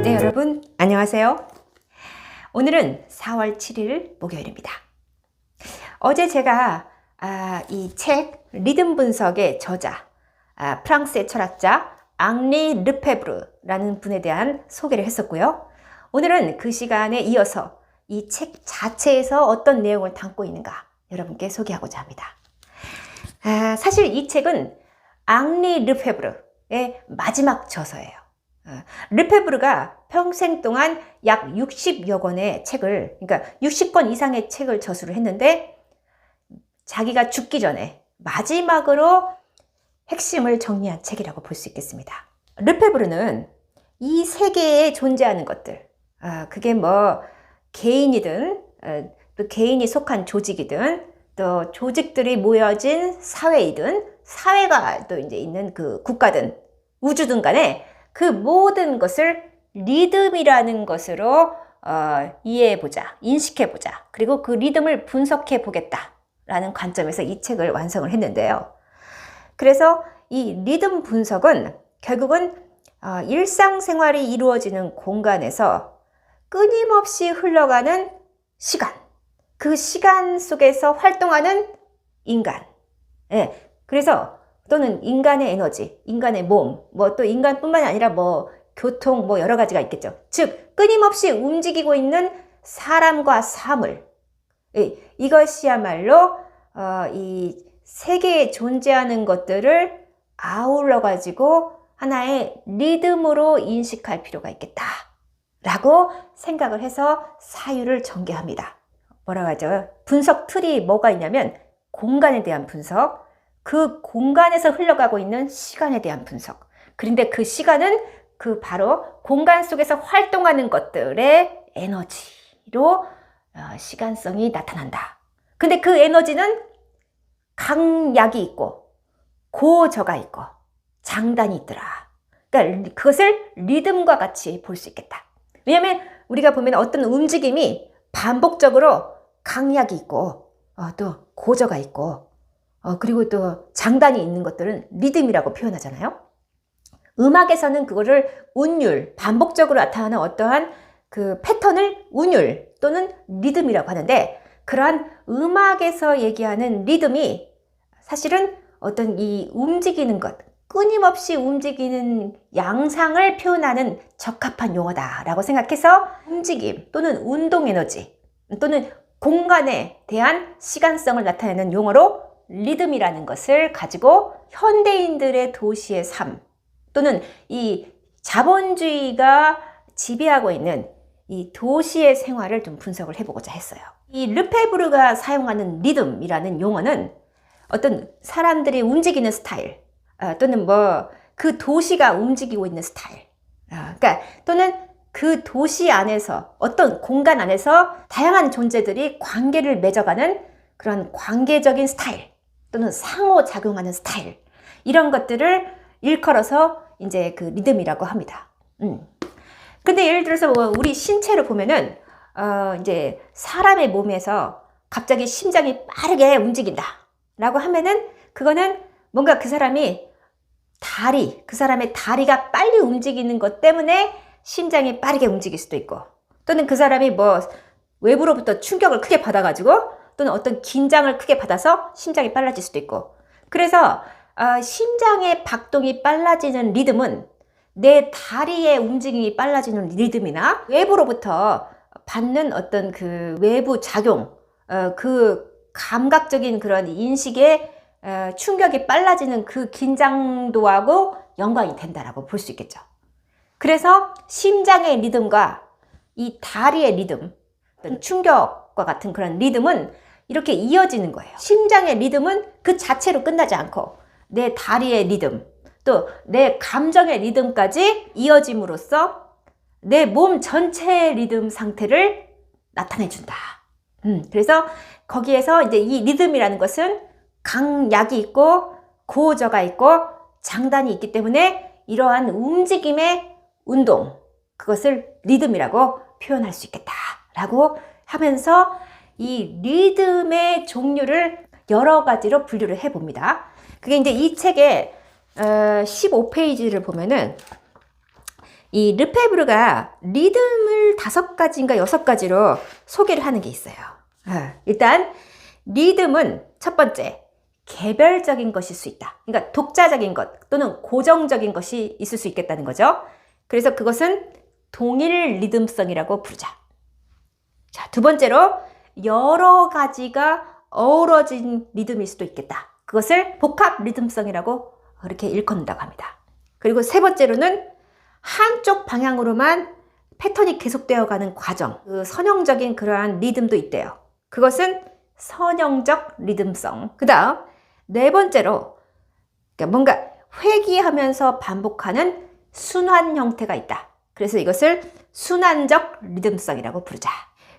네, 여러분 안녕하세요. 오늘은 4월 7일 목요일입니다. 어제 제가 이 책 리듬 분석의 저자, 프랑스의 철학자 앙리 르페브르라는 분에 대한 소개를 했었고요. 오늘은 그 시간에 이어서 이 책 자체에서 어떤 내용을 담고 있는가 여러분께 소개하고자 합니다. 사실 이 책은 앙리 르페브르의 마지막 저서예요. 르페브르가 평생 동안 약 60여 권의 책을, 그러니까 60권 이상의 책을 저술을 했는데 자기가 죽기 전에 마지막으로 핵심을 정리한 책이라고 볼 수 있겠습니다. 르페브르는 이 세계에 존재하는 것들, 그게 뭐 개인이든 또 개인이 속한 조직이든 또 조직들이 모여진 사회이든 사회가 또 이제 있는 그 국가든 우주든 간에 그 모든 것을 리듬이라는 것으로 이해해보자, 인식해보자, 그리고 그 리듬을 분석해보겠다라는 관점에서 이 책을 완성을 했는데요. 그래서 이 리듬 분석은 결국은 일상생활이 이루어지는 공간에서 끊임없이 흘러가는 시간, 그 시간 속에서 활동하는 인간, 그래서 또는 인간의 에너지, 인간의 몸, 뭐 또 인간뿐만이 아니라 뭐 교통, 뭐 여러 가지가 있겠죠. 즉 끊임없이 움직이고 있는 사람과 사물, 이것이야말로 이 세계에 존재하는 것들을 아울러 가지고 하나의 리듬으로 인식할 필요가 있겠다라고 생각을 해서 사유를 전개합니다. 뭐라고 하죠? 분석 틀이 뭐가 있냐면 공간에 대한 분석, 그 공간에서 흘러가고 있는 시간에 대한 분석. 그런데 그 시간은 그 바로 공간 속에서 활동하는 것들의 에너지로 시간성이 나타난다. 근데 그 에너지는 강약이 있고 고저가 있고 장단이 있더라. 그러니까 그것을 리듬과 같이 볼 수 있겠다. 왜냐하면 우리가 보면 어떤 움직임이 반복적으로 강약이 있고 또 고저가 있고 그리고 또 장단이 있는 것들은 리듬이라고 표현하잖아요. 음악에서는 그거를 운율, 반복적으로 나타나는 어떠한 그 패턴을 운율 또는 리듬이라고 하는데, 그러한 음악에서 얘기하는 리듬이 사실은 어떤 이 움직이는 것, 끊임없이 움직이는 양상을 표현하는 적합한 용어다라고 생각해서 움직임 또는 운동 에너지 또는 공간에 대한 시간성을 나타내는 용어로 리듬이라는 것을 가지고 현대인들의 도시의 삶 또는 이 자본주의가 지배하고 있는 이 도시의 생활을 좀 분석을 해보고자 했어요. 이 르페브르가 사용하는 리듬이라는 용어는 어떤 사람들이 움직이는 스타일 또는 뭐 그 도시가 움직이고 있는 스타일, 그러니까 또는 그 도시 안에서 어떤 공간 안에서 다양한 존재들이 관계를 맺어가는 그런 관계적인 스타일 또는 상호작용하는 스타일, 이런 것들을 일컬어서 이제 그 리듬이라고 합니다. 근데 예를 들어서 우리 신체를 보면은 이제 사람의 몸에서 갑자기 심장이 빠르게 움직인다 라고 하면은 그거는 뭔가 그 사람의 다리가 빨리 움직이는 것 때문에 심장이 빠르게 움직일 수도 있고, 또는 그 사람이 뭐 외부로부터 충격을 크게 받아가지고 또는 어떤 긴장을 크게 받아서 심장이 빨라질 수도 있고, 그래서 심장의 박동이 빨라지는 리듬은 내 다리의 움직임이 빨라지는 리듬이나 외부로부터 받는 어떤 그 외부 작용, 그 감각적인 그런 인식의 충격이 빨라지는 그 긴장도하고 연관이 된다라고 볼 수 있겠죠. 그래서 심장의 리듬과 이 다리의 리듬, 충격과 같은 그런 리듬은 이렇게 이어지는 거예요. 심장의 리듬은 그 자체로 끝나지 않고 내 다리의 리듬, 또 내 감정의 리듬까지 이어짐으로써 내 몸 전체의 리듬 상태를 나타내준다. 그래서 거기에서 이제 이 리듬이라는 것은 강약이 있고 고저가 있고 장단이 있기 때문에 이러한 움직임의 운동, 그것을 리듬이라고 표현할 수 있겠다라고 하면서 이 리듬의 종류를 여러 가지로 분류를 해봅니다. 그게 이제 이 책의 15페이지를 보면은 이 르페브르가 리듬을 5가지인가 6가지로 소개를 하는 게 있어요. 일단 리듬은 첫 번째, 개별적인 것일 수 있다. 그러니까 독자적인 것 또는 고정적인 것이 있을 수 있겠다는 거죠. 그래서 그것은 동일 리듬성이라고 부르자. 자, 두 번째로 여러 가지가 어우러진 리듬일 수도 있겠다. 그것을 복합 리듬성이라고 그렇게 일컫는다고 합니다. 그리고 세 번째로는 한쪽 방향으로만 패턴이 계속되어 가는 과정, 그 선형적인 그러한 리듬도 있대요. 그것은 선형적 리듬성. 그 다음 네 번째로 뭔가 회귀하면서 반복하는 순환 형태가 있다. 그래서 이것을 순환적 리듬성이라고 부르자.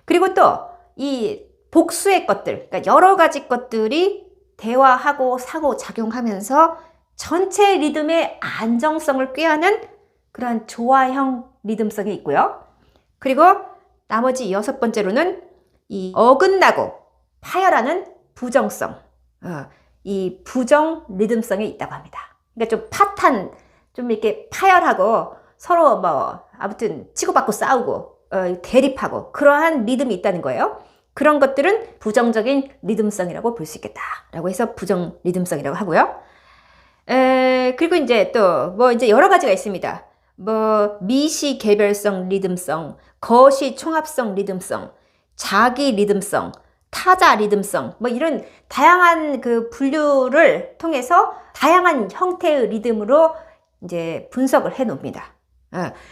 그리고 또 이 복수의 것들, 그러니까 여러 가지 것들이 대화하고 상호작용하면서 전체 리듬의 안정성을 꾀하는 그런 조화형 리듬성이 있고요. 그리고 나머지 6번째로는 이 어긋나고 파열하는 부정성, 이 부정 리듬성이 있다고 합니다. 그러니까 좀 파탄, 좀 이렇게 파열하고 서로 아무튼 치고받고 싸우고 대립하고 그러한 리듬이 있다는 거예요. 그런 것들은 부정적인 리듬성이라고 볼 수 있겠다라고 해서 부정 리듬성이라고 하고요. 그리고 이제 또 이제 여러 가지가 있습니다. 미시 개별성 리듬성, 거시 총합성 리듬성, 자기 리듬성, 타자 리듬성, 이런 다양한 그 분류를 통해서 다양한 형태의 리듬으로 이제 분석을 해 놓습니다.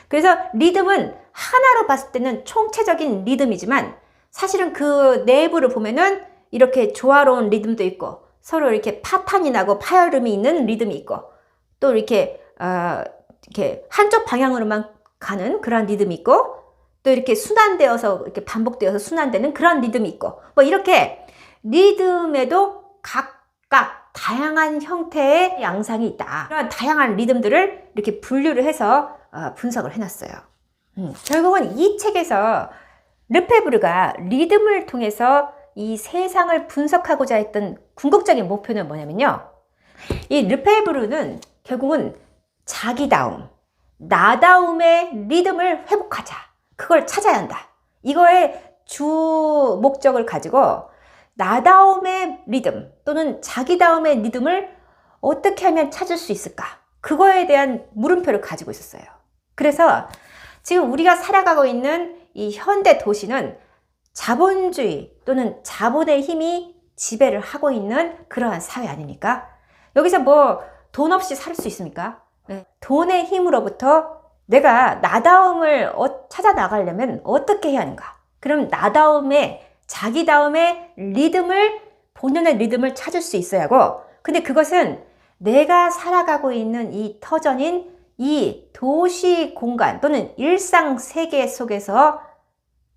그래서 리듬은 하나로 봤을 때는 총체적인 리듬이지만 사실은 그 내부를 보면은 이렇게 조화로운 리듬도 있고 서로 이렇게 파탄이 나고 파열음이 있는 리듬이 있고 또 이렇게 한쪽 방향으로만 가는 그런 리듬이 있고 또 이렇게 순환되어서 이렇게 반복되어서 순환되는 그런 리듬이 있고 이렇게 리듬에도 각각 다양한 형태의 양상이 있다. 그런 다양한 리듬들을 이렇게 분류를 해서 분석을 해놨어요. 결국은 이 책에서 르페브르가 리듬을 통해서 이 세상을 분석하고자 했던 궁극적인 목표는 뭐냐면요. 이 르페브르는 결국은 자기다움, 나다움의 리듬을 회복하자. 그걸 찾아야 한다. 이거의 주 목적을 가지고 나다움의 리듬 또는 자기다움의 리듬을 어떻게 하면 찾을 수 있을까? 그거에 대한 물음표를 가지고 있었어요. 그래서 지금 우리가 살아가고 있는 이 현대 도시는 자본주의 또는 자본의 힘이 지배를 하고 있는 그러한 사회 아닙니까? 여기서 돈 없이 살 수 있습니까? 돈의 힘으로부터 내가 나다움을 찾아 나가려면 어떻게 해야 하는가? 그럼 나다움의 자기다움의 리듬을 본연의 리듬을 찾을 수 있어야 하고 근데 그것은 내가 살아가고 있는 이 터전인 이 도시 공간 또는 일상 세계 속에서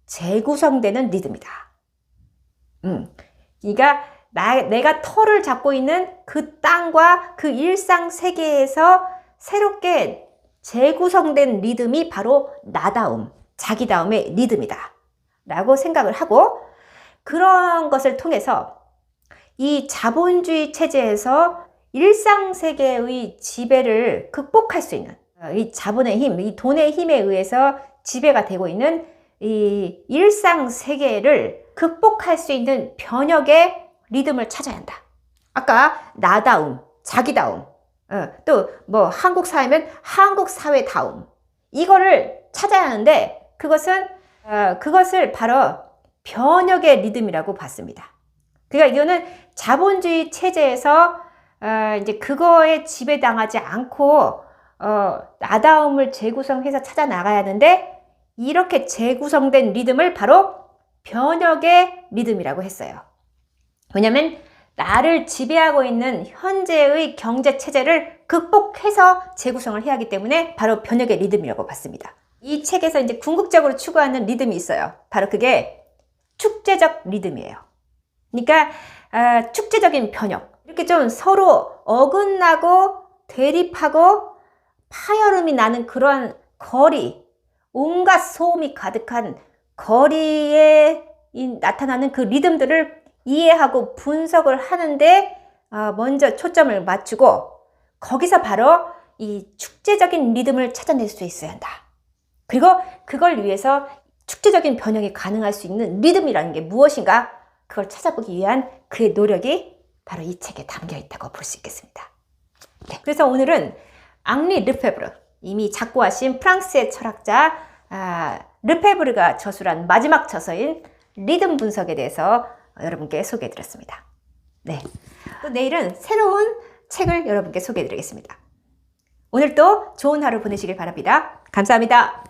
재구성되는 리듬이다. 그러니까 내가 터를 잡고 있는 그 땅과 그 일상 세계에서 새롭게 재구성된 리듬이 바로 나다움, 자기다움의 리듬이다 라고 생각을 하고 그런 것을 통해서 이 자본주의 체제에서 일상 세계의 지배를 극복할 수 있는 이 자본의 힘, 이 돈의 힘에 의해서 지배가 되고 있는 이 일상 세계를 극복할 수 있는 변혁의 리듬을 찾아야 한다. 아까 나다움, 자기다움, 또 한국 사회면 한국 사회다움 이거를 찾아야 하는데 그것을 바로 변혁의 리듬이라고 봤습니다. 그러니까 이거는 자본주의 체제에서 이제 그거에 지배당하지 않고 나다움을 재구성해서 찾아 나가야 하는데 이렇게 재구성된 리듬을 바로 변혁의 리듬이라고 했어요. 왜냐하면 나를 지배하고 있는 현재의 경제 체제를 극복해서 재구성을 해야 하기 때문에 바로 변혁의 리듬이라고 봤습니다. 이 책에서 이제 궁극적으로 추구하는 리듬이 있어요. 바로 그게 축제적 리듬이에요. 그러니까 축제적인 변혁. 이렇게 좀 서로 어긋나고 대립하고 파열음이 나는 그런 거리, 온갖 소음이 가득한 거리에 나타나는 그 리듬들을 이해하고 분석을 하는데 먼저 초점을 맞추고 거기서 바로 이 축제적인 리듬을 찾아낼 수 있어야 한다 그리고 그걸 위해서 축제적인 변형이 가능할 수 있는 리듬이라는 게 무엇인가? 그걸 찾아보기 위한 그의 노력이 바로 이 책에 담겨 있다고 볼 수 있겠습니다. 네, 그래서 오늘은 앙리 르페브르, 이미 작고하신 프랑스의 철학자 르페브르가 저술한 마지막 저서인 리듬 분석에 대해서 여러분께 소개해드렸습니다. 네, 또 내일은 새로운 책을 여러분께 소개해드리겠습니다. 오늘도 좋은 하루 보내시길 바랍니다. 감사합니다.